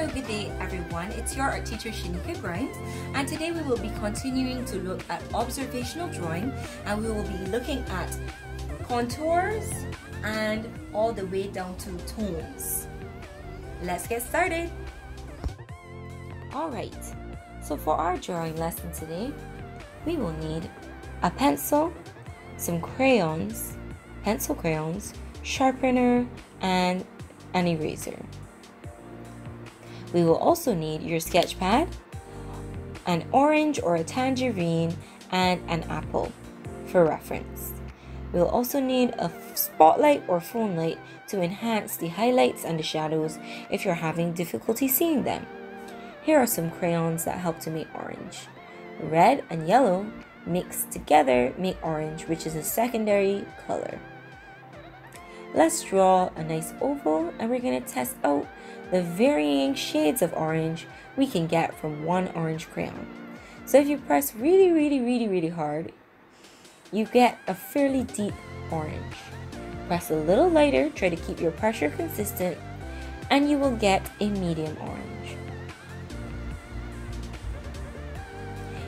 Hello, good day everyone. It's your art teacher Shanika Grimes, and today we will be continuing to look at observational drawing, and we will be looking at contours and all the way down to tones. Let's get started. Alright, so for our drawing lesson today, we will need a pencil, some crayons, pencil crayons, sharpener, and an eraser. We will also need your sketch pad, an orange or a tangerine, and an apple for reference. We will also need a spotlight or phone light to enhance the highlights and the shadows if you're having difficulty seeing them. Here are some crayons that help to make orange. Red and yellow mixed together make orange, which is a secondary color. Let's draw a nice oval, and we're going to test out the varying shades of orange we can get from one orange crayon. So if you press really hard, you get a fairly deep orange. Press a little lighter, try to keep your pressure consistent, and you will get a medium orange.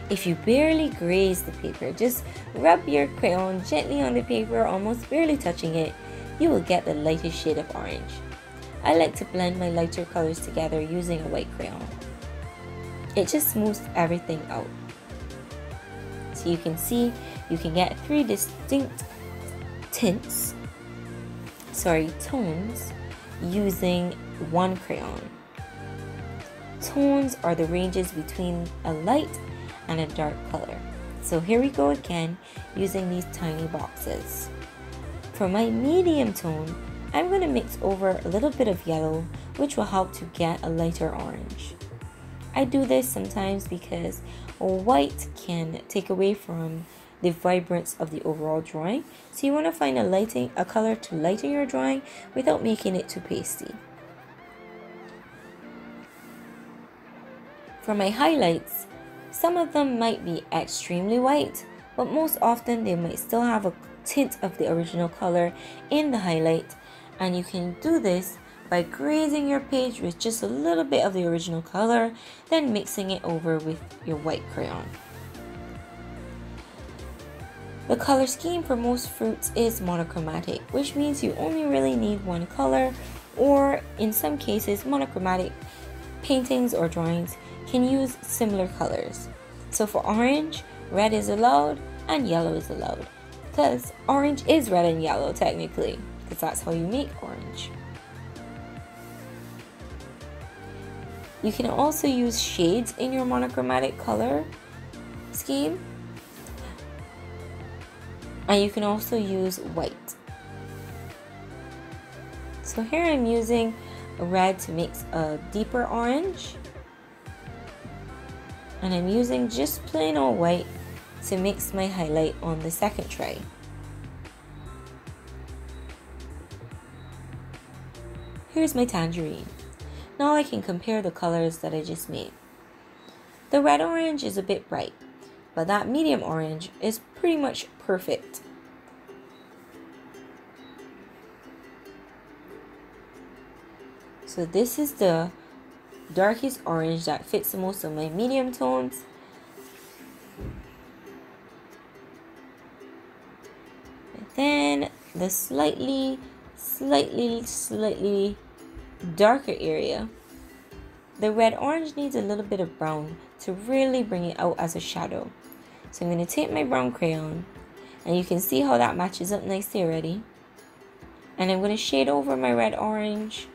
If you barely graze the paper, just rub your crayon gently on the paper, almost barely touching it, you will get the lightest shade of orange. I like to blend my lighter colors together using a white crayon. It just smooths everything out. So you can see you can get three distinct tones using one crayon. Tones are the ranges between a light and a dark color. So here we go again using these tiny boxes. For my medium tone, I'm going to mix over a little bit of yellow, which will help to get a lighter orange. I do this sometimes because white can take away from the vibrance of the overall drawing, so you want to find a color to lighten your drawing without making it too pasty. For my highlights, some of them might be extremely white, but most often they might still have a tint of the original color in the highlight, and you can do this by grazing your page with just a little bit of the original color, then mixing it over with your white crayon. The color scheme for most fruits is monochromatic, which means you only really need one color, or in some cases monochromatic paintings or drawings can use similar colors. So for orange, red is allowed and yellow is allowed, because orange is red and yellow technically, because that's how you make orange. You can also use shades in your monochromatic color scheme, and you can also use white. So here I'm using red to mix a deeper orange, and I'm using just plain old white to mix my highlight on the second tray. Here's my tangerine. Now I can compare the colors that I just made. The red orange is a bit bright, but that medium orange is pretty much perfect. So this is the darkest orange that fits most of my medium tones. And then the slightly darker area, the red orange needs a little bit of brown to really bring it out as a shadow. So I'm going to take my brown crayon, and you can see how that matches up nicely already, and I'm going to shade over my red orange,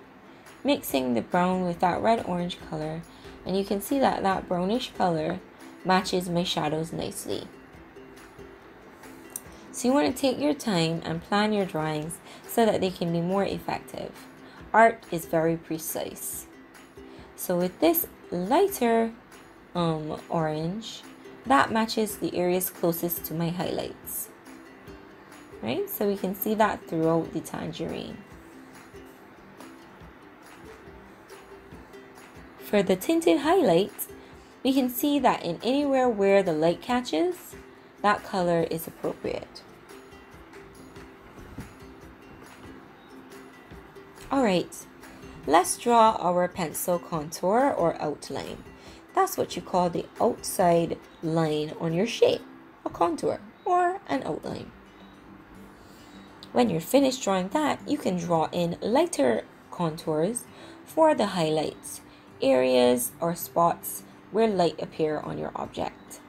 mixing the brown with that red orange color, and you can see that that brownish color matches my shadows nicely. So you want to take your time and plan your drawings so that they can be more effective. Art is very precise. So with this lighter orange, that matches the areas closest to my highlights. Right? So we can see that throughout the tangerine. For the tinted highlights, we can see that in anywhere where the light catches, that color is appropriate. Alright, let's draw our pencil contour or outline. That's what you call the outside line on your shape, a contour or an outline. When you're finished drawing that, you can draw in lighter contours for the highlights, areas or spots where light appear on your object.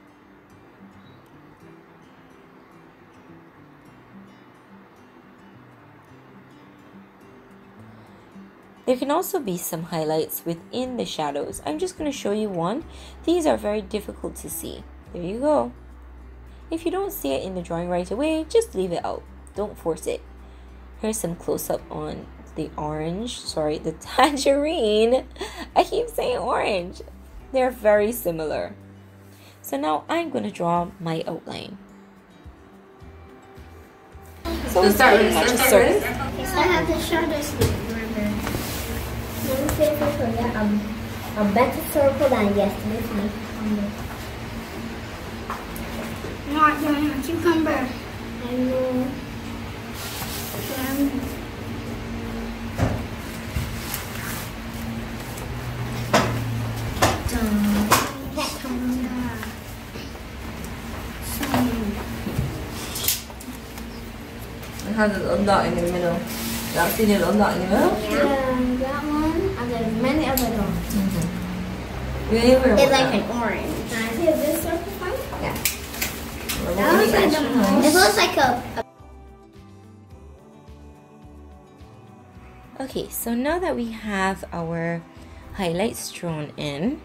There can also be some highlights within the shadows. I'm just going to show you one. These are very difficult to see. There you go. If you don't see it in the drawing right away, just leave it out. Don't force it. Here's some close-up on the the tangerine. I keep saying orange. They're very similar. So now I'm going to draw my outline. So we'll start with a circle. Okay, so I have the shadows here, remember. Let me see if I forget a better circle than yesterday. Not doing a cucumber. I know. It has a little dot in the middle. That's the little dot in the middle? Yeah, that one, and there's many other dots. It's like an orange. Can I see this circle fine? Yeah. That looks like the most. It looks like a. Okay, so now that we have our highlights drawn in,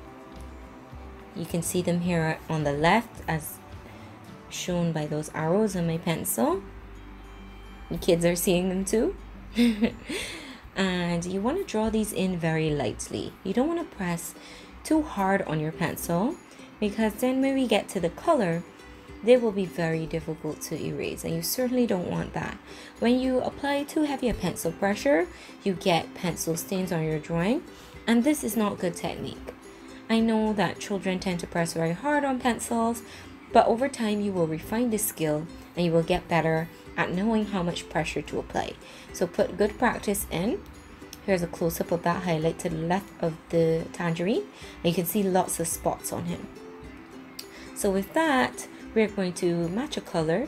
you can see them here on the left as shown by those arrows on my pencil. The kids are seeing them too. And you want to draw these in very lightly. You don't want to press too hard on your pencil, because then when we get to the color, they will be very difficult to erase, and you certainly don't want that. When you apply too heavy a pencil pressure, you get pencil stains on your drawing, and this is not good technique. I know that children tend to press very hard on pencils, but over time you will refine this skill and you will get better at knowing how much pressure to apply. So put good practice in. Here's a close-up of that highlight to the left of the tangerine, and you can see lots of spots on him. So with that, we're going to match a color.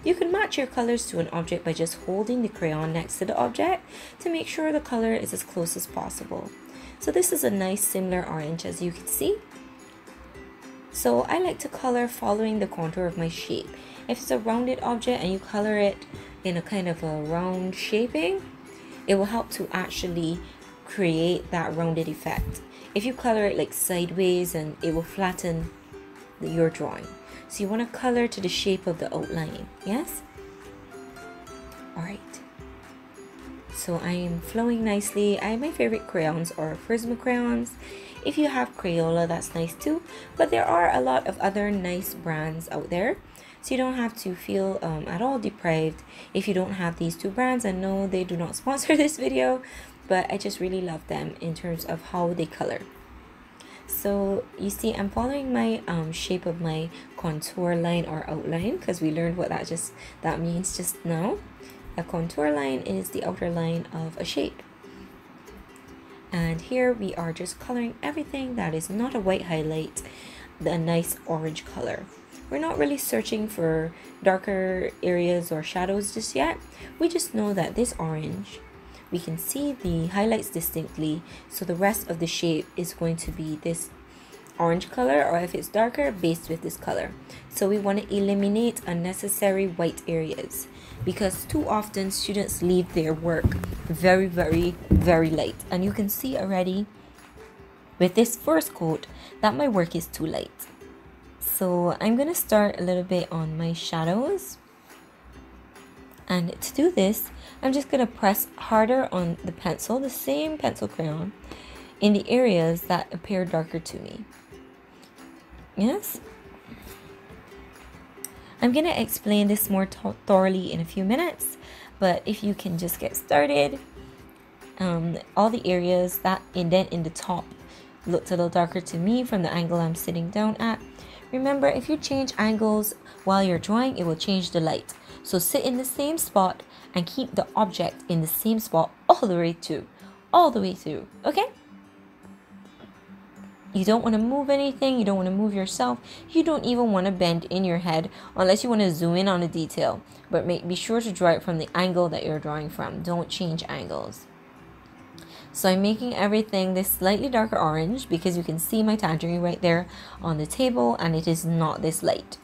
You can match your colors to an object by just holding the crayon next to the object to make sure the color is as close as possible. So this is a nice similar orange, as you can see. So I like to color following the contour of my shape. If it's a rounded object and you color it in a kind of a round shaping, it will help to actually create that rounded effect. If you color it like sideways, and it will flatten your drawing. So you want to color to the shape of the outline. Yes? Alright. So I am flowing nicely. My favorite crayons are Prisma crayons. If you have Crayola, that's nice too. But there are a lot of other nice brands out there. So you don't have to feel at all deprived if you don't have these two brands. And no, they do not sponsor this video, but I just really love them in terms of how they color. So you see, I'm following my shape of my contour line or outline, because we learned what that means just now. A contour line is the outer line of a shape. And here we are just coloring everything that is not a white highlight, the nice orange color. We're not really searching for darker areas or shadows just yet. We just know that this orange, we can see the highlights distinctly, so the rest of the shape is going to be this orange color, or if it's darker, based with this color. So we want to eliminate unnecessary white areas, because too often students leave their work very, very, very light. And you can see already with this first coat that my work is too light. So I'm going to start a little bit on my shadows. And to do this, I'm just going to press harder on the pencil, the same pencil crayon, in the areas that appear darker to me. Yes? I'm going to explain this more thoroughly in a few minutes, but if you can just get started, all the areas that indent in the top looked a little darker to me from the angle I'm sitting down at. Remember, if you change angles while you're drawing, it will change the light. So sit in the same spot and keep the object in the same spot all the way through. all the way through, okay? You don't want to move anything. You don't want to move yourself. You don't even want to bend in your head unless you want to zoom in on a detail. But be sure to draw it from the angle that you're drawing from. Don't change angles. So I'm making everything this slightly darker orange because you can see my tangerine right there on the table and it is not this light.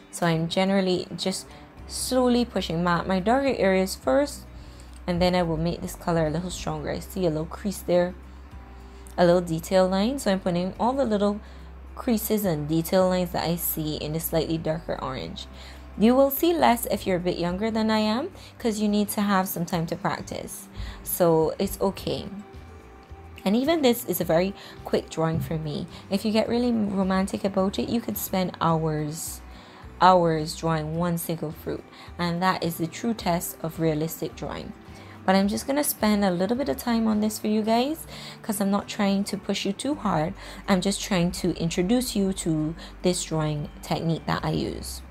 So I'm generally just slowly pushing my darker areas first, and then I will make this color a little stronger. I see a little crease there, a little detail line, so I'm putting all the little creases and detail lines that I see in the slightly darker orange. You will see less if you're a bit younger than I am because you need to have some time to practice, so it's okay. And even this is a very quick drawing for me. If you get really romantic about it, you could spend hours drawing one single fruit, and that is the true test of realistic drawing. But I'm just going to spend a little bit of time on this for you guys because I'm not trying to push you too hard. I'm just trying to introduce you to this drawing technique that I use.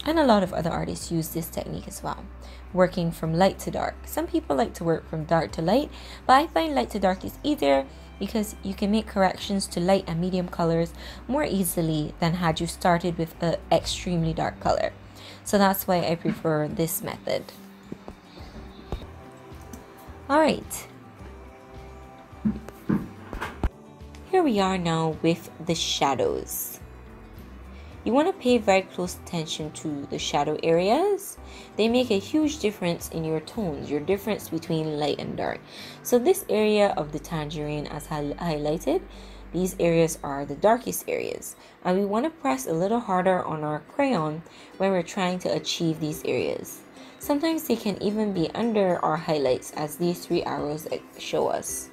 And a lot of other artists use this technique as well, working from light to dark. Some people like to work from dark to light, but I find light to dark is easier because you can make corrections to light and medium colors more easily than had you started with an extremely dark color. So that's why I prefer this method. Alright, here we are now with the shadows. You want to pay very close attention to the shadow areas. They make a huge difference in your tones, your difference between light and dark. So this area of the tangerine, as highlighted, these areas are the darkest areas. And we want to press a little harder on our crayon when we're trying to achieve these areas. Sometimes they can even be under our highlights, as these 3 arrows show us.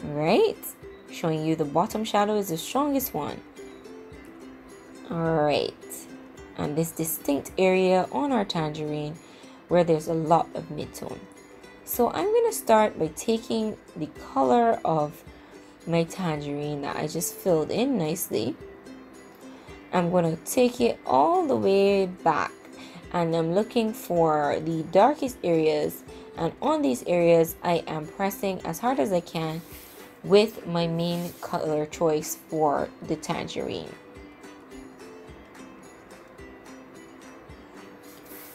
Alright, showing you the bottom shadow is the strongest one. Alright, and this distinct area on our tangerine where there's a lot of mid-tone. So I'm going to start by taking the color of my tangerine that I just filled in nicely. I'm going to take it all the way back, and I'm looking for the darkest areas, and on these areas I am pressing as hard as I can with my main color choice for the tangerine.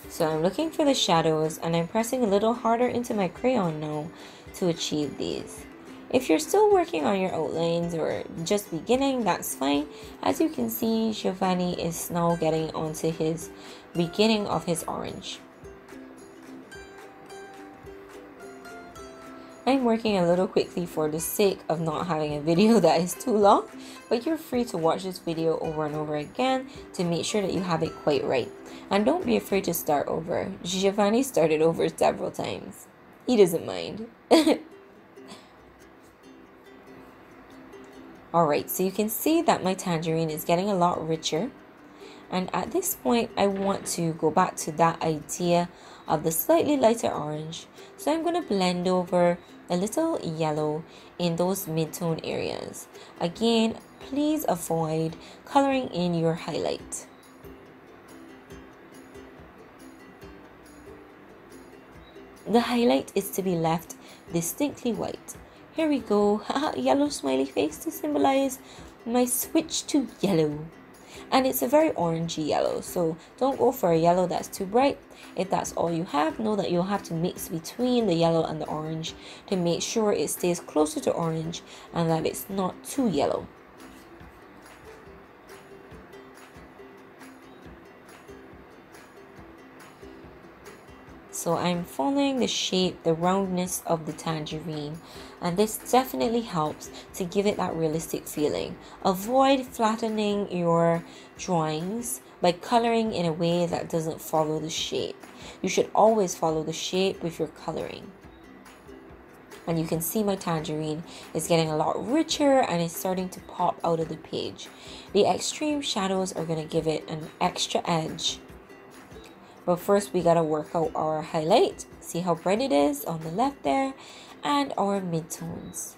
So I'm looking for the shadows and I'm pressing a little harder into my crayon now to achieve these. If you're still working on your outlines or just beginning, that's fine. As you can see, Giovanni is now getting onto his beginning of his orange. I'm working a little quickly for the sake of not having a video that is too long, but you're free to watch this video over and over again to make sure that you have it quite right. And don't be afraid to start over. Giovanni started over several times. He doesn't mind. Alright, so you can see that my tangerine is getting a lot richer. And at this point, I want to go back to that idea of the slightly lighter orange. So I'm going to blend over a little yellow in those mid-tone areas. Again, please avoid coloring in your highlight. The highlight is to be left distinctly white. Here we go, yellow smiley face to symbolize my switch to yellow. And it's a very orangey yellow, so don't go for a yellow that's too bright. If that's all you have, know that you'll have to mix between the yellow and the orange to make sure it stays closer to orange and that it's not too yellow. So I'm following the shape, the roundness of the tangerine, and this definitely helps to give it that realistic feeling. Avoid flattening your drawings by coloring in a way that doesn't follow the shape. You should always follow the shape with your coloring. And you can see my tangerine is getting a lot richer and it's starting to pop out of the page. The extreme shadows are going to give it an extra edge. But first we gotta work out our highlight. See how bright it is on the left there, and our midtones,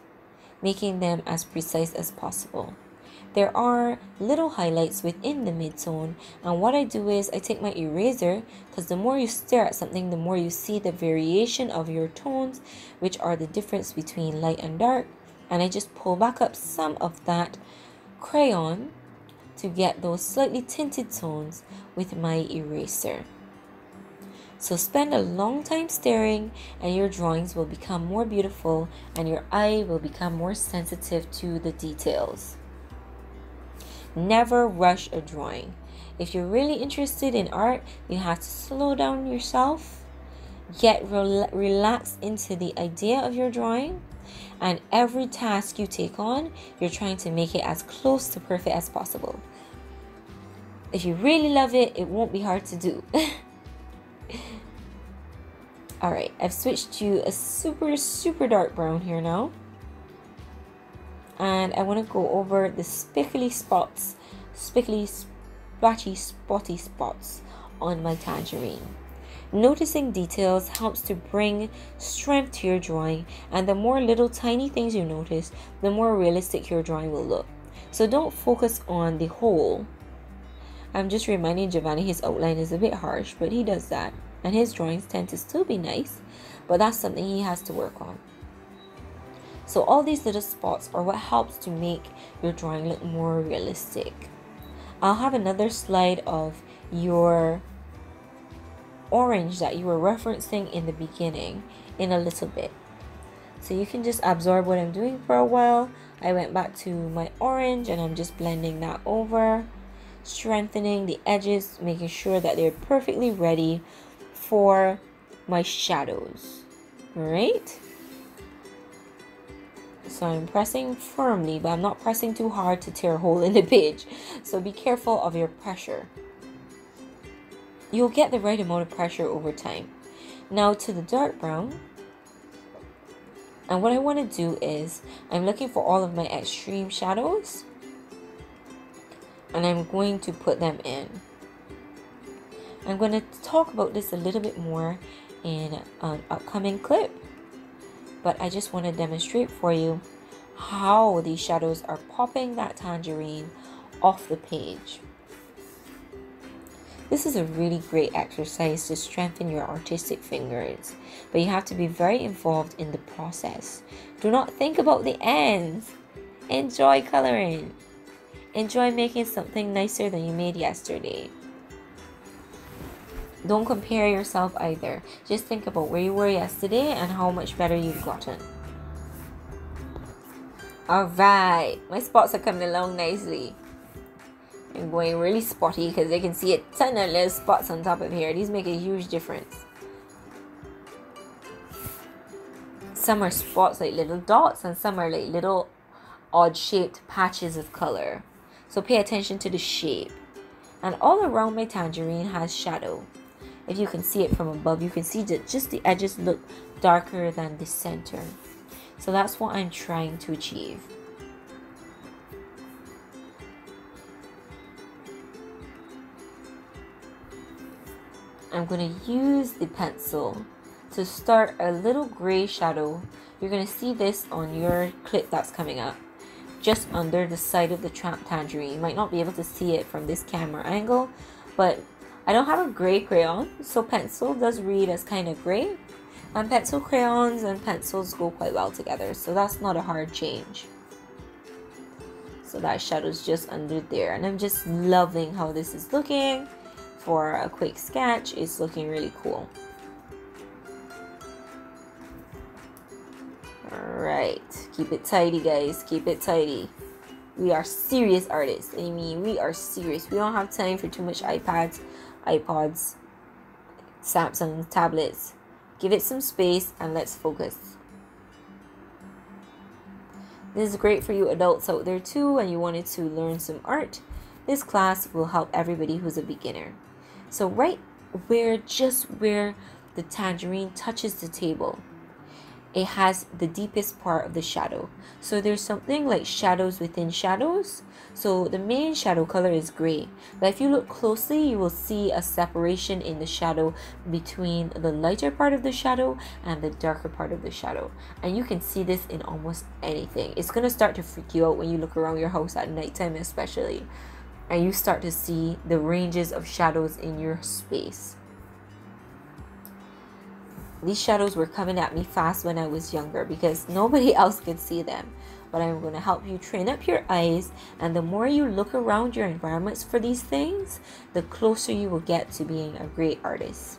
making them as precise as possible. there are little highlights within the midtone, and what I do is I take my eraser, because the more you stare at something, the more you see the variation of your tones, which are the difference between light and dark, and I just pull back up some of that crayon to get those slightly tinted tones with my eraser. So spend a long time staring and your drawings will become more beautiful and your eye will become more sensitive to the details. Never rush a drawing. If you're really interested in art, you have to slow down yourself, get relaxed into the idea of your drawing, and every task you take on, you're trying to make it as close to perfect as possible. If you really love it, it won't be hard to do. Alright, I've switched to a super dark brown here now. And I want to go over the spickly splashy spotty spots on my tangerine. Noticing details helps to bring strength to your drawing, and the more little tiny things you notice, the more realistic your drawing will look. So don't focus on the whole. I'm just reminding Giovanni his outline is a bit harsh, but he does that. And his drawings tend to still be nice, but that's something he has to work on. So all these little spots are what helps to make your drawing look more realistic. I'll have another slide of your orange that you were referencing in the beginning in a little bit. So you can just absorb what I'm doing for a while. I went back to my orange and I'm just blending that over, strengthening the edges, making sure that they're perfectly ready for my shadows. Alright, so I'm pressing firmly, but I'm not pressing too hard to tear a hole in the page, so be careful of your pressure. You'll get the right amount of pressure over time. Now to the dark brown, and what I want to do is I'm looking for all of my extreme shadows and I'm going to put them in. I'm going to talk about this a little bit more in an upcoming clip, but I just want to demonstrate for you how these shadows are popping that tangerine off the page. This is a really great exercise to strengthen your artistic fingers, but you have to be very involved in the process. Do not think about the ends. Enjoy coloring. Enjoy making something nicer than you made yesterday. Don't compare yourself either. Just think about where you were yesterday and how much better you've gotten. Alright, my spots are coming along nicely. I'm going really spotty because I can see a ton of little spots on top of here. These make a huge difference. Some are spots like little dots and some are like little odd shaped patches of color. So pay attention to the shape. And all around my tangerine has shadow. If you can see it from above, you can see that just the edges look darker than the center. So that's what I'm trying to achieve. I'm going to use the pencil to start a little gray shadow. You're going to see this on your clip that's coming up, just under the side of the tangerine. You might not be able to see it from this camera angle, but I don't have a gray crayon, so pencil does read as kind of gray. And pencil crayons and pencils go quite well together, so that's not a hard change. So that shadow's just under there, and I'm just loving how this is looking. For a quick sketch, it's looking really cool. Alright, keep it tidy guys, keep it tidy. We are serious artists. I mean, we are serious. We don't have time for too much iPads, iPods, Samsung tablets. Give it some space and let's focus. This is great for you adults out there too, and you wanted to learn some art. This class will help everybody who's a beginner. So right where, just where the tangerine touches the table, it has the deepest part of the shadow. So there's something like shadows within shadows. So the main shadow color is gray, but if you look closely, you will see a separation in the shadow between the lighter part of the shadow and the darker part of the shadow. And you can see this in almost anything. It's going to start to freak you out when you look around your house at nighttime especially, and you start to see the ranges of shadows in your space. These shadows were coming at me fast when I was younger because nobody else could see them. But I'm going to help you train up your eyes, and the more you look around your environments for these things, the closer you will get to being a great artist.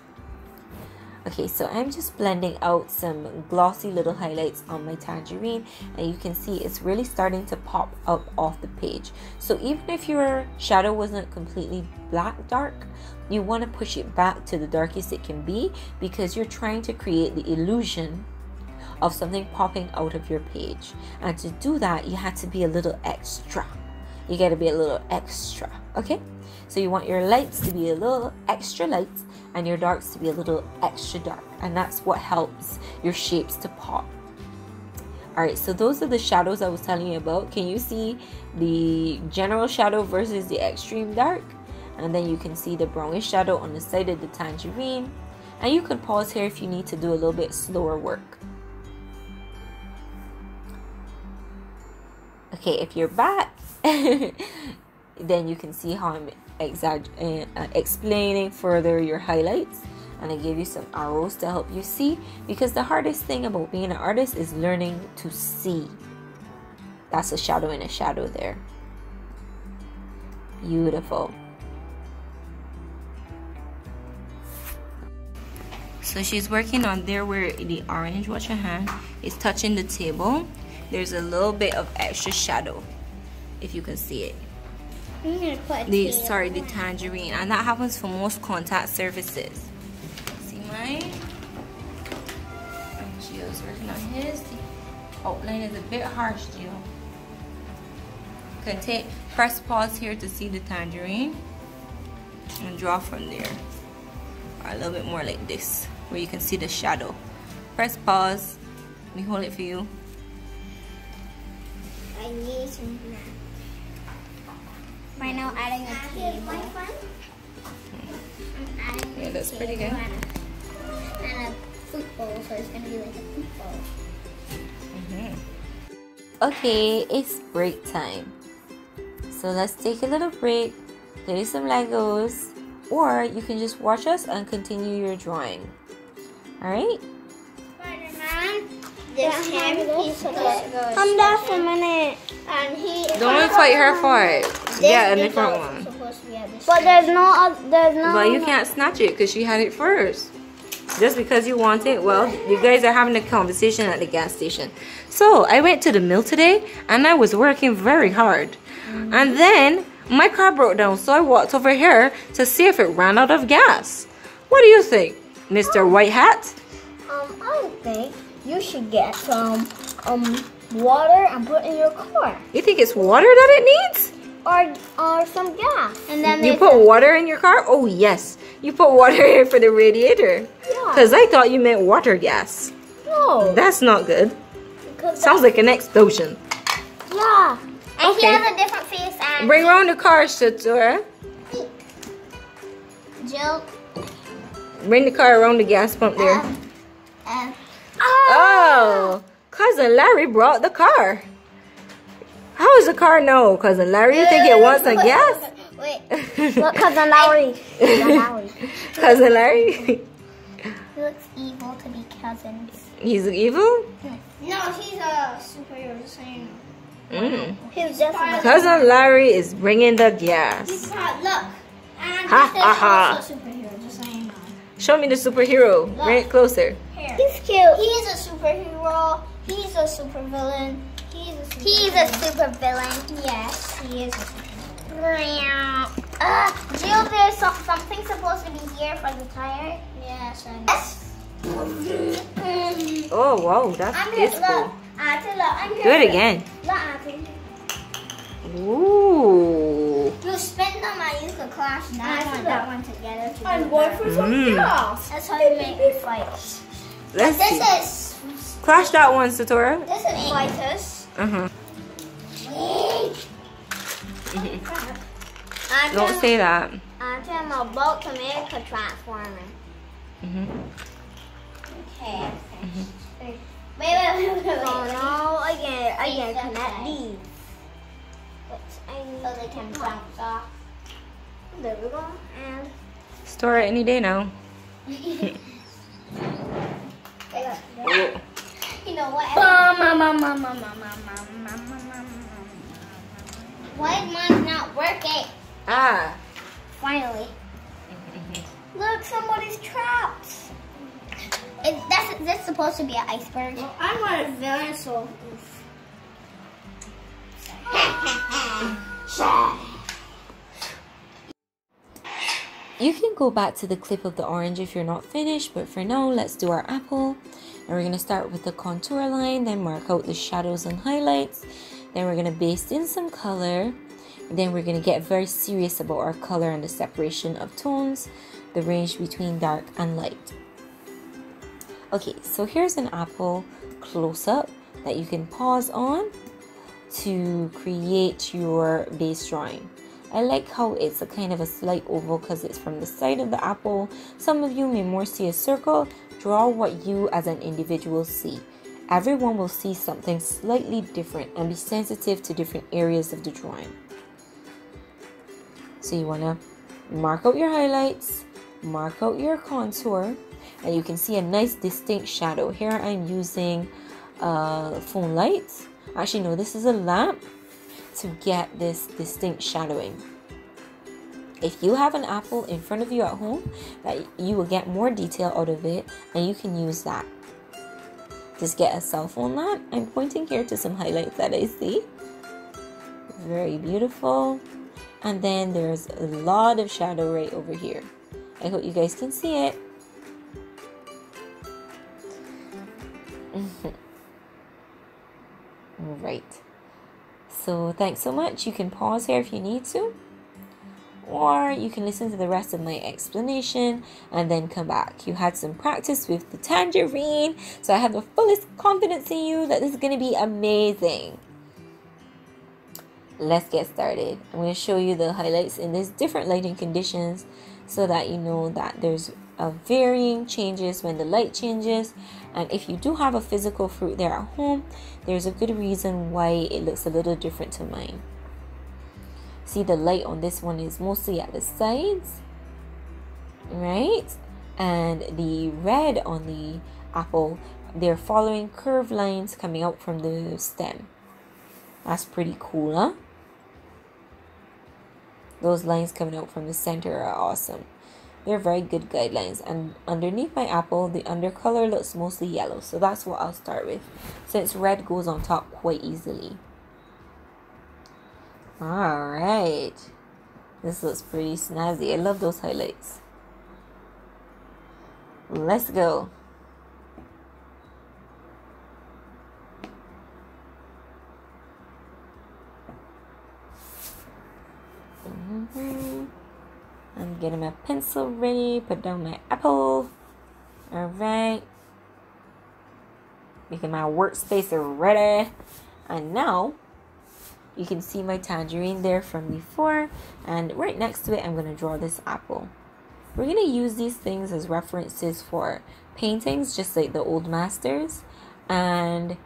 Okay, so I'm just blending out some glossy little highlights on my tangerine, and you can see it's really starting to pop up off the page. So even if your shadow wasn't completely black dark, you want to push it back to the darkest it can be, because you're trying to create the illusion of something popping out of your page. And to do that, you have to be a little extra. You got to be a little extra, okay? So you want your lights to be a little extra light and your darks to be a little extra dark, and that's what helps your shapes to pop. Alright, so those are the shadows I was telling you about. Can you see the general shadow versus the extreme dark? And then you can see the brownish shadow on the side of the tangerine. And you can pause here if you need to do a little bit slower work. Okay, if you're back, then you can see how I'm explaining further your highlights, and I gave you some arrows to help you see, because the hardest thing about being an artist is learning to see. That's a shadow and a shadow there. Beautiful. So she's working on there where the orange, watch your hand, is touching the table. There's a little bit of extra shadow, if you can see it. The tangerine, and that happens for most contact surfaces. See mine? And Gio's working on his. The outline is a bit harsh, Gio. You can press pause here to see the tangerine and draw from there. Or a little bit more like this, where you can see the shadow. Press pause. Let me hold it for you. I need some math. Right now, adding a table. I'm adding yeah, that's pretty good. And a fruit bowl, so it's gonna be like a fruit bowl. Okay, it's break time. So let's take a little break, play some Legos, or you can just watch us and continue your drawing. Alright? Spider-Man, this him, he's supposed to go. Come down for a minute. And he. Don't fight her for it. Yeah, a different one. But there's no. But you can't snatch it because she had it first. Just because you want it. Well, you guys are having a conversation at the gas station. So I went to the mill today and I was working very hard. And then my car broke down, so I walked over here to see if it ran out of gas. What do you think, Mr. White Hat? I think you should get some water and put in your car. You think it's water that it needs? Or some gas. And then you put water in your car? Oh yes, you put water here for the radiator. Yeah. Because I thought you meant water gas. No. That's not good. Sounds like an explosion. Yeah. And okay. He has a different face. And bring around the car, Shatura. Jill. Bring the car around the gas pump there. Oh, Cousin Larry brought the car. How is the car know, Cousin Larry? You think it wants some gas? Wait. Look, Cousin Larry. Cousin Larry? He looks evil to be cousins. He's evil? No, he's a superhero, just so you know. He's just Cousin Larry is bringing the gas. Look. And also a superhero, just so you know. Show me the superhero. Look. Bring it closer. Here. He's cute. He's a superhero. He's a supervillain. He's a supervillain. Yes, he is a supervillain. Jill, there's something supposed to be here for the tire. Yes, I know. Oh, wow, that's cool. I'm Do it again. Ooh. You spin them and you can clash that one together. I'm going for some gas. That's how you make me fight. Let's see. This is Clash that one, Satora. This is Vitus. Don't say that. I'm about to make a transformer. Okay. Wait. Oh no, again, connect these. So they can bounce off. There we go. And Store it any day now. you know what? Why is mine not working? Ah. Finally. Look, somebody's trapped. Is this supposed to be an iceberg? Well, I want a villain, so. You can go back to the clip of the orange if you're not finished, but for now, let's do our apple. And we're going to start with the contour line, then mark out the shadows and highlights. Then we're going to baste in some color. Then we're going to get very serious about our color and the separation of tones, the range between dark and light. Okay, so here's an apple close-up that you can pause on to create your base drawing. I like how it's a kind of a slight oval because it's from the side of the apple. Some of you may more see a circle. Draw what you as an individual see. Everyone will see something slightly different and be sensitive to different areas of the drawing. So you want to mark out your highlights, mark out your contour, and you can see a nice distinct shadow. Here I'm using phone lights. Actually no, this is a lamp to get this distinct shadowing. If you have an apple in front of you at home, that you will get more detail out of it, and you can use that. Just get a cell phone lamp. I'm pointing here to some highlights that I see. Very beautiful. And then there's a lot of shadow right over here. I hope you guys can see it. Right. So thanks so much. You can pause here if you need to, or you can listen to the rest of my explanation and then come back. You had some practice with the tangerine, so I have the fullest confidence in you that this is going to be amazing. Let's get started. I'm going to show you the highlights in these different lighting conditions so that you know that there's varying changes when the light changes. And if you do have a physical fruit there at home, there's a good reason why it looks a little different to mine. See, the light on this one is mostly at the sides, right? And the red on the apple, they're following curved lines coming out from the stem. That's pretty cool, huh? Those lines coming out from the center are awesome. They're very good guidelines. And underneath my apple, the undercolor looks mostly yellow. So that's what I'll start with, since red goes on top quite easily. Alright. This looks pretty snazzy. I love those highlights. Let's go. I'm getting my pencil ready, put down my apple. Alright. Making my workspace ready. And now, you can see my tangerine there from before. And right next to it, I'm going to draw this apple. We're going to use these things as references for paintings, just like the old masters. And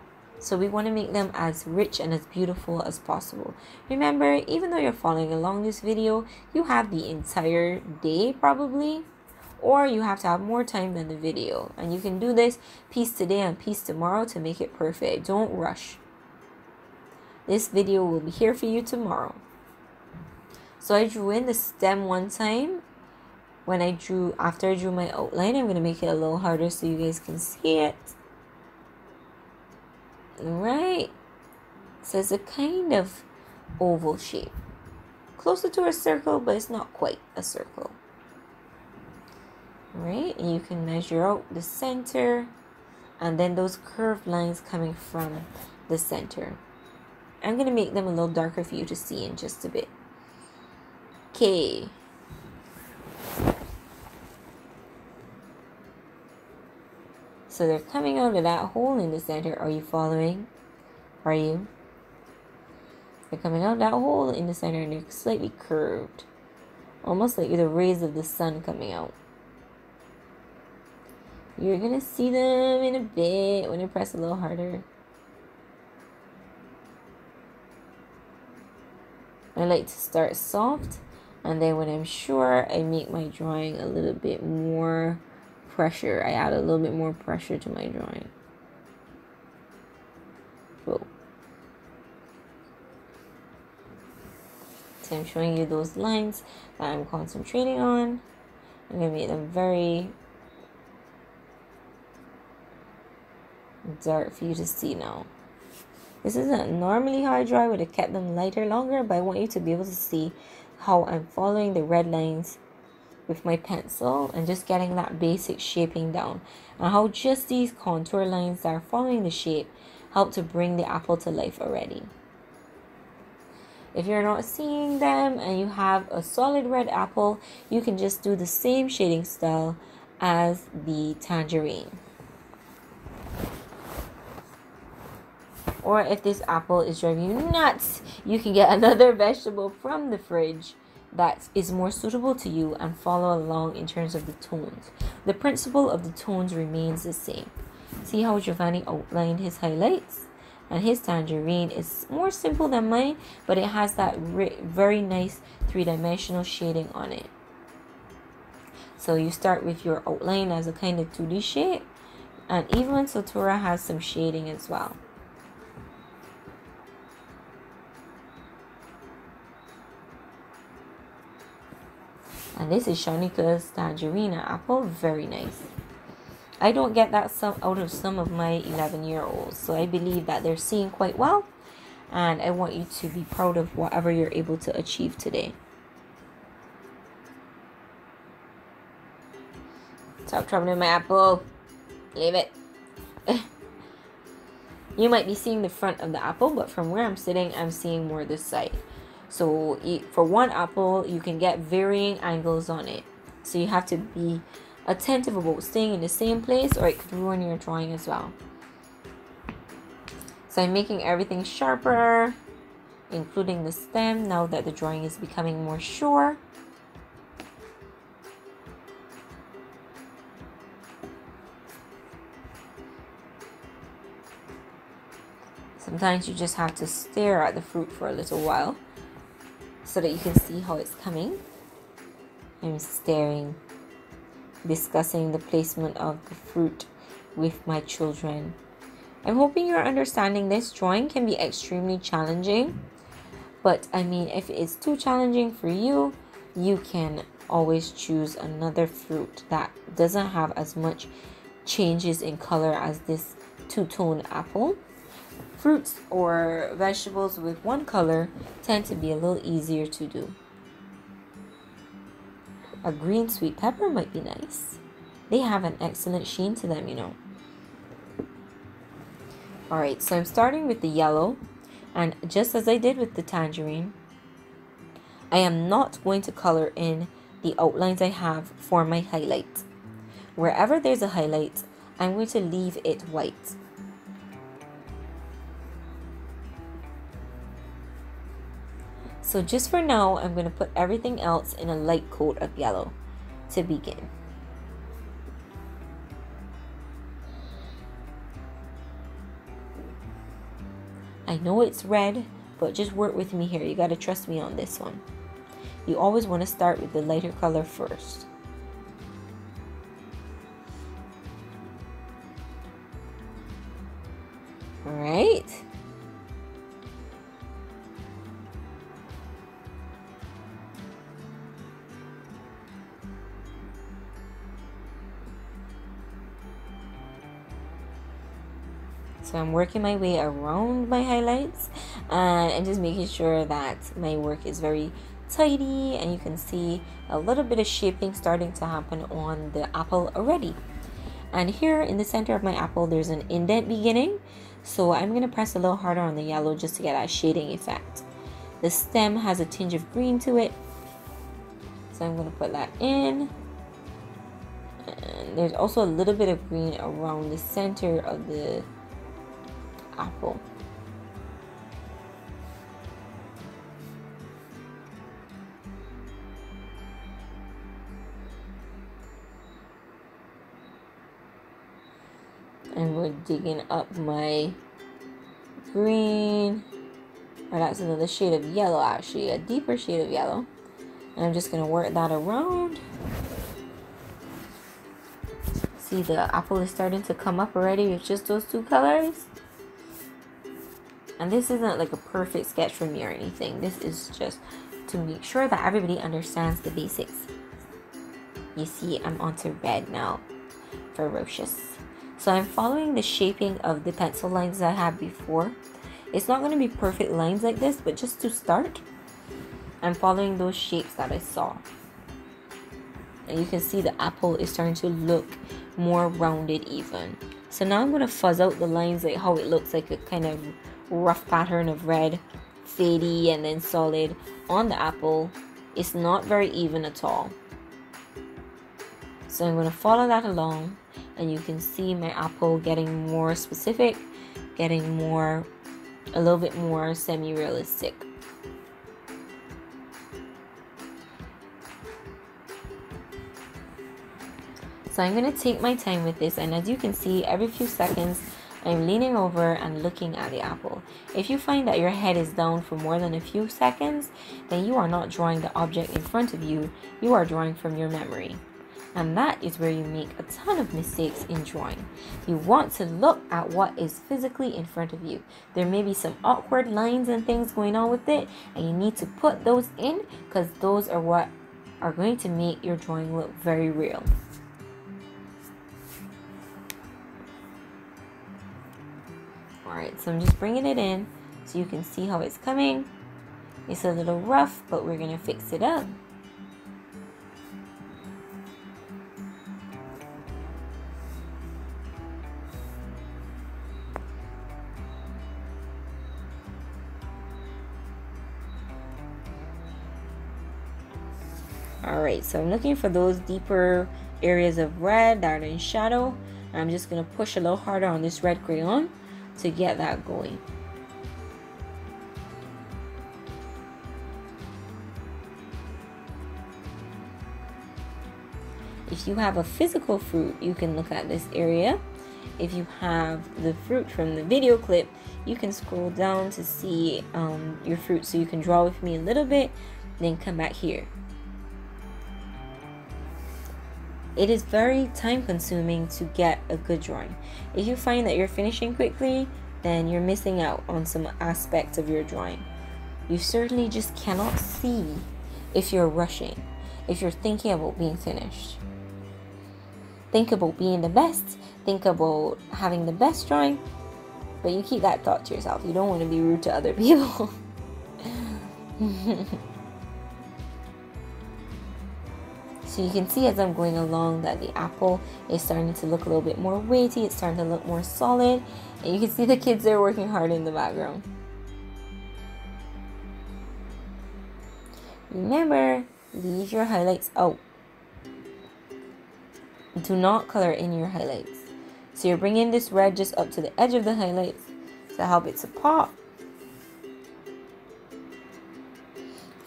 so we want to make them as rich and as beautiful as possible. Remember, even though you're following along this video, you have the entire day probably, or you have to have more time than the video. And you can do this piece today and piece tomorrow to make it perfect. Don't rush. This video will be here for you tomorrow. So I drew in the stem one time. After I drew my outline, I'm going to make it a little harder so you guys can see it. Right, so it's a kind of oval shape, closer to a circle, but it's not quite a circle. Right, and you can measure out the center and then those curved lines coming from the center. I'm going to make them a little darker for you to see in just a bit. Okay. So they're coming out of that hole in the center. Are you following? Are you? They're coming out of that hole in the center and they're slightly curved. Almost like the rays of the sun coming out. You're going to see them in a bit when you press a little harder. I like to start soft, and then when I'm sure, I make my drawing a little bit more pressure. I add a little bit more pressure to my drawing. Whoa. So I'm showing you those lines that I'm concentrating on. I'm going to make them very dark for you to see now. This isn't normally how I draw. I would have kept them lighter longer, but I want you to be able to see how I'm following the red lines with my pencil and just getting that basic shaping down, and how just these contour lines that are following the shape help to bring the apple to life already. If you're not seeing them and you have a solid red apple, you can just do the same shading style as the tangerine. Or if this apple is driving you nuts, you can get another vegetable from the fridge that is more suitable to you and follow along in terms of the tones. The principle of the tones remains the same. See how Giovanni outlined his highlights? And his tangerine is more simple than mine, but it has that very nice three-dimensional shading on it. So you start with your outline as a kind of 2D shape, and even Sotura has some shading as well. And this is Shanika's tangerine apple, very nice. I don't get that out of some of my 11-year-olds, so I believe that they're seeing quite well, and I want you to be proud of whatever you're able to achieve today. Stop troubling my apple. Leave it. You might be seeing the front of the apple, but from where I'm sitting, I'm seeing more this side. So for one apple, you can get varying angles on it. So you have to be attentive about staying in the same place, or it could ruin your drawing as well. So I'm making everything sharper, including the stem, now that the drawing is becoming more sure. Sometimes you just have to stare at the fruit for a little while so that you can see how it's coming. I'm staring, discussing the placement of the fruit with my children. I'm hoping you're understanding this drawing can be extremely challenging, but I mean, if it's too challenging for you, you can always choose another fruit that doesn't have as much changes in color as this two-tone apple. Fruits or vegetables with one color tend to be a little easier to do. A green sweet pepper might be nice. They have an excellent sheen to them, you know. Alright, so I'm starting with the yellow, and just as I did with the tangerine, I am not going to color in the outlines I have for my highlight. Wherever there's a highlight, I'm going to leave it white. So just for now, I'm going to put everything else in a light coat of yellow to begin. I know it's red, but just work with me here. You got to trust me on this one. You always want to start with the lighter color first. All right. So I'm working my way around my highlights, and I'm just making sure that my work is very tidy, and you can see a little bit of shaping starting to happen on the apple already. And here in the center of my apple, there's an indent beginning, so I'm going to press a little harder on the yellow just to get that shading effect. The stem has a tinge of green to it, so I'm going to put that in. And there's also a little bit of green around the center of the apple. And we're digging up my green, or that's another shade of yellow, actually, a deeper shade of yellow. And I'm just going to work that around. See, the apple is starting to come up already with just those two colors. And this isn't like a perfect sketch from me or anything. This is just to make sure that everybody understands the basics. You see, I'm onto red now. Ferocious. So I'm following the shaping of the pencil lines I had before. It's not going to be perfect lines like this, but just to start, I'm following those shapes that I saw. And you can see the apple is starting to look more rounded even. So now I'm going to fuzz out the lines, like how it looks like a kind of rough pattern of red, fadey, and then solid on the apple. It's not very even at all. So I'm going to follow that along, and you can see my apple getting more specific, getting more, a little bit more semi-realistic. So I'm going to take my time with this, and as you can see, every few seconds I'm leaning over and looking at the apple. If you find that your head is down for more than a few seconds, then you are not drawing the object in front of you, you are drawing from your memory. And that is where you make a ton of mistakes in drawing. You want to look at what is physically in front of you. There may be some awkward lines and things going on with it, and you need to put those in, because those are what are going to make your drawing look very real. Alright, so I'm just bringing it in so you can see how it's coming. It's a little rough, but we're going to fix it up. Alright, so I'm looking for those deeper areas of red that are in shadow. I'm just going to push a little harder on this red crayon to get that going. If you have a physical fruit, you can look at this area. If you have the fruit from the video clip, you can scroll down to see your fruit, so you can draw with me a little bit, then come back here. It is very time consuming to get a good drawing. If you find that you're finishing quickly, then you're missing out on some aspects of your drawing. You certainly just cannot see if you're rushing, if you're thinking about being finished. Think about being the best, think about having the best drawing, but you keep that thought to yourself. You don't want to be rude to other people. So you can see as I'm going along that the apple is starting to look a little bit more weighty. It's starting to look more solid. And you can see the kids are working hard in the background. Remember, leave your highlights out. Do not color in your highlights. So you're bringing this red just up to the edge of the highlights to help it to pop.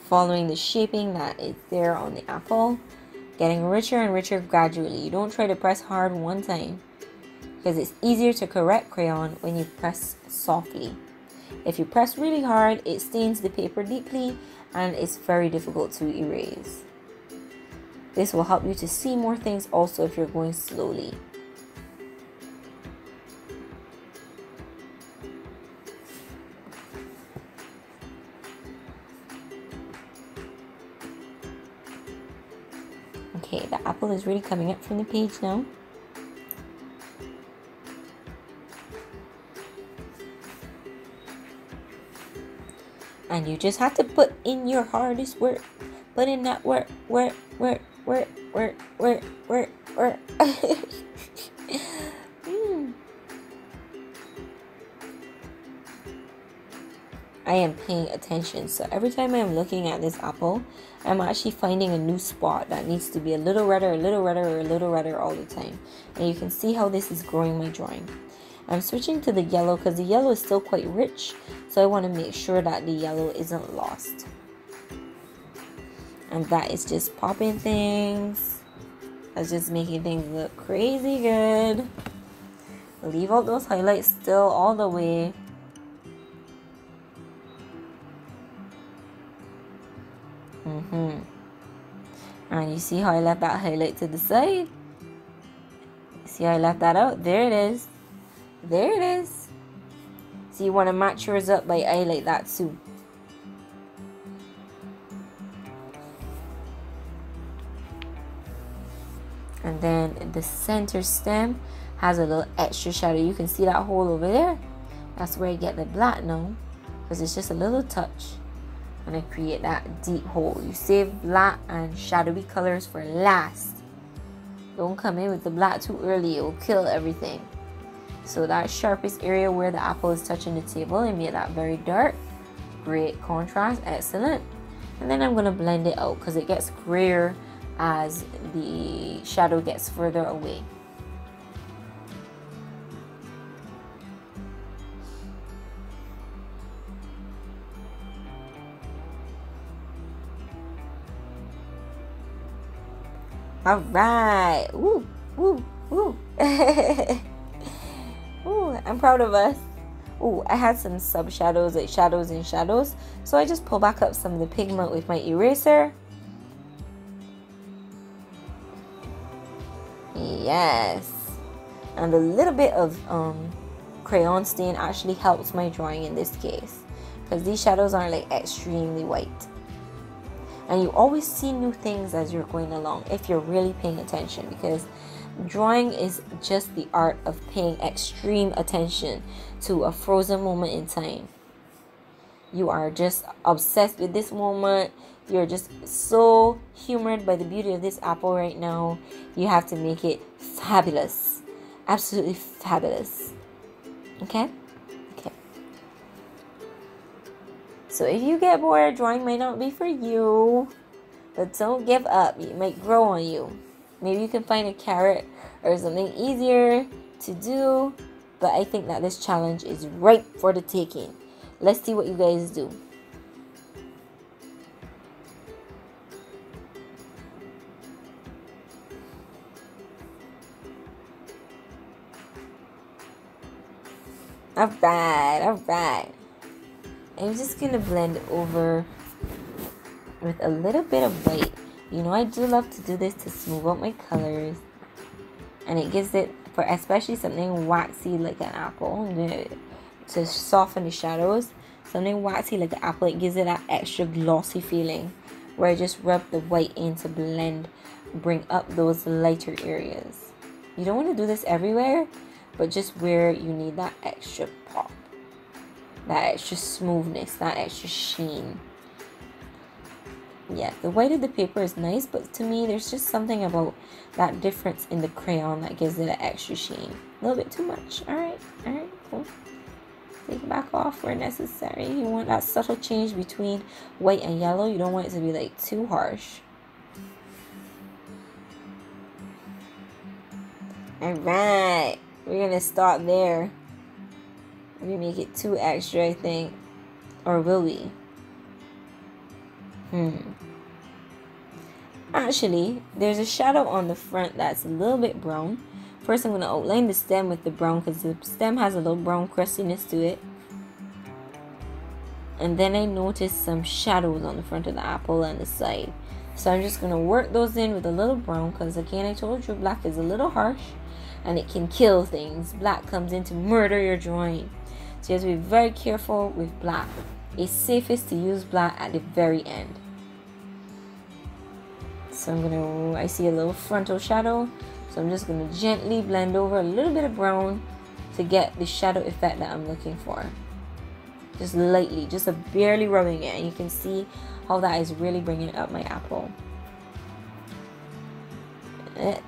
Following the shaping that is there on the apple. Getting richer and richer gradually. You don't try to press hard one time, because it's easier to correct crayon when you press softly. If you press really hard, it stains the paper deeply and it's very difficult to erase. This will help you to see more things also if you're going slowly. Okay, the apple is really coming up from the page now. And you just have to put in your hardest work. Put in that work. I am paying attention. So every time I'm looking at this apple, I'm actually finding a new spot that needs to be a little redder, a little redder, or a little redder all the time. And you can see how this is growing my drawing. I'm switching to the yellow because the yellow is still quite rich. So I want to make sure that the yellow isn't lost. And that is just popping things. That's just making things look crazy good. Leave out those highlights still all the way. And you see how I left that highlight to the side? See how I left that out? There it is. There it is. So you want to match yours up by eye like that too. And then the center stem has a little extra shadow. You can see that hole over there. That's where I get the black now, because it's just a little touch. And I create that deep hole. You save black and shadowy colors for last. Don't come in with the black too early. It will kill everything. So that sharpest area where the apple is touching the table, I made that very dark. Great contrast. Excellent. And then I'm going to blend it out because it gets grayer as the shadow gets further away. All right. Woo, woo, woo. Ooh, I'm proud of us. Ooh, I had some sub shadows, like shadows and shadows. So I just pull back up some of the pigment with my eraser. Yes. And a little bit of crayon stain actually helps my drawing in this case, because these shadows aren't like extremely white. And you always see new things as you're going along if you're really paying attention, because drawing is just the art of paying extreme attention to a frozen moment in time. You are just obsessed with this moment. You're just so humored by the beauty of this apple right now. You have to make it fabulous. Absolutely fabulous. Okay? Okay. So if you get bored, drawing might not be for you. But don't give up. It might grow on you. Maybe you can find a carrot or something easier to do. But I think that this challenge is ripe for the taking. Let's see what you guys do. Alright, alright. I'm just going to blend over with a little bit of white. You know, I do love to do this to smooth out my colors. And it gives it, for especially something waxy like an apple, to soften the shadows. Something waxy like an apple, it gives it that extra glossy feeling, where I just rub the white in to blend, bring up those lighter areas. You don't want to do this everywhere, but just where you need that extra pop, that extra smoothness, that extra sheen. Yeah, the white of the paper is nice, but to me, there's just something about that difference in the crayon that gives it an extra sheen. A little bit too much. Alright, cool. Take it back off where necessary. You want that subtle change between white and yellow. You don't want it to be like too harsh. Alright, we're gonna start there. We're gonna make it too extra, I think. Or will we? Actually, there's a shadow on the front that's a little bit brown. First, I'm going to outline the stem with the brown, because the stem has a little brown crustiness to it. And then I noticed some shadows on the front of the apple and the side. So I'm just going to work those in with a little brown, because again, I told you black is a little harsh and it can kill things. Black comes in to murder your drawing. So you have to be very careful with black. It's safest to use black at the very end. So I see a little frontal shadow. So I'm just going to gently blend over a little bit of brown to get the shadow effect that I'm looking for. Just lightly, just barely rubbing it. And you can see how that is really bringing up my apple.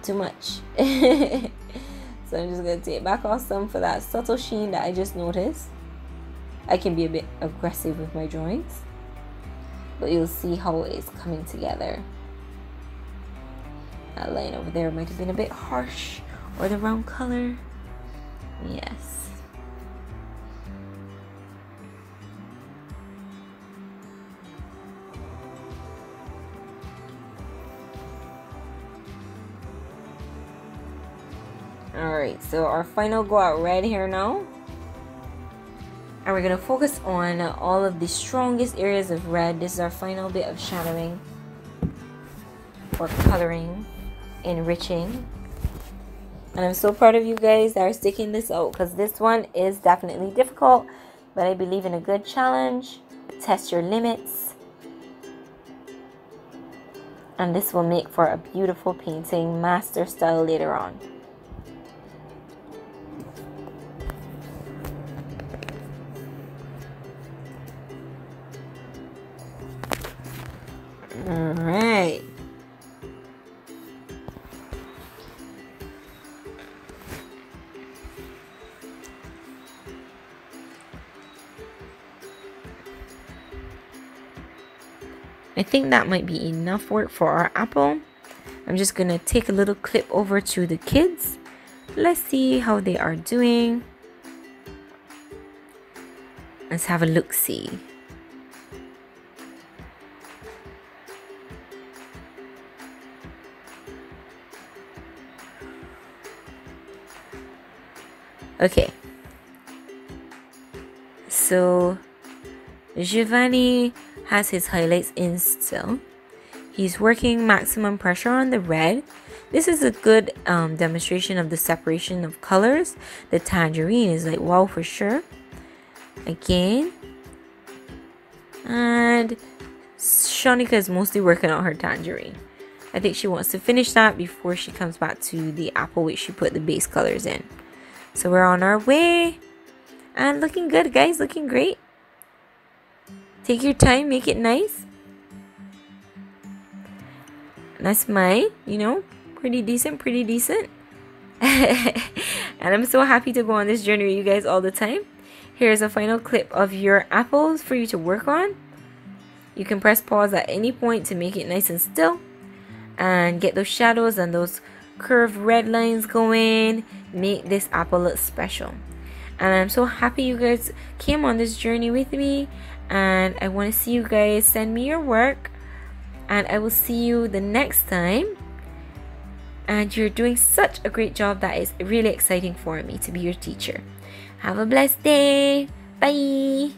Too much. So I'm just going to take back off some for that subtle sheen that I just noticed. I can be a bit aggressive with my drawings, but you'll see how it's coming together. That line over there might have been a bit harsh, or the wrong color. Yes. Alright, so our final go out red here now. And we're going to focus on all of the strongest areas of red. This is our final bit of shadowing, or coloring, enriching. And I'm so proud of you guys that are sticking this out, because this one is definitely difficult, but I believe in a good challenge. Test your limits. And this will make for a beautiful painting, master style later on. Alright. I think that might be enough work for our apple. I'm just gonna take a little clip over to the kids. Let's see how they are doing. Let's have a look-see. Okay, so Giovanni has his highlights in still. He's working maximum pressure on the red. This is a good demonstration of the separation of colors. The tangerine is like wow for sure. Again, and Shanika is mostly working on her tangerine. I think she wants to finish that before she comes back to the apple, which she put the base colors in. So we're on our way, and looking good, guys, looking great. Take your time, make it nice. That's mine, you know, pretty decent, pretty decent. And I'm so happy to go on this journey with you guys all the time. Here's a final clip of your apples for you to work on. You can press pause at any point to make it nice and still, and get those shadows and those curved red lines going. Make this apple look special. And I'm so happy you guys came on this journey with me, and I want to see you guys send me your work, and I will see you the next time. And you're doing such a great job that is really exciting for me to be your teacher. Have a blessed day. Bye.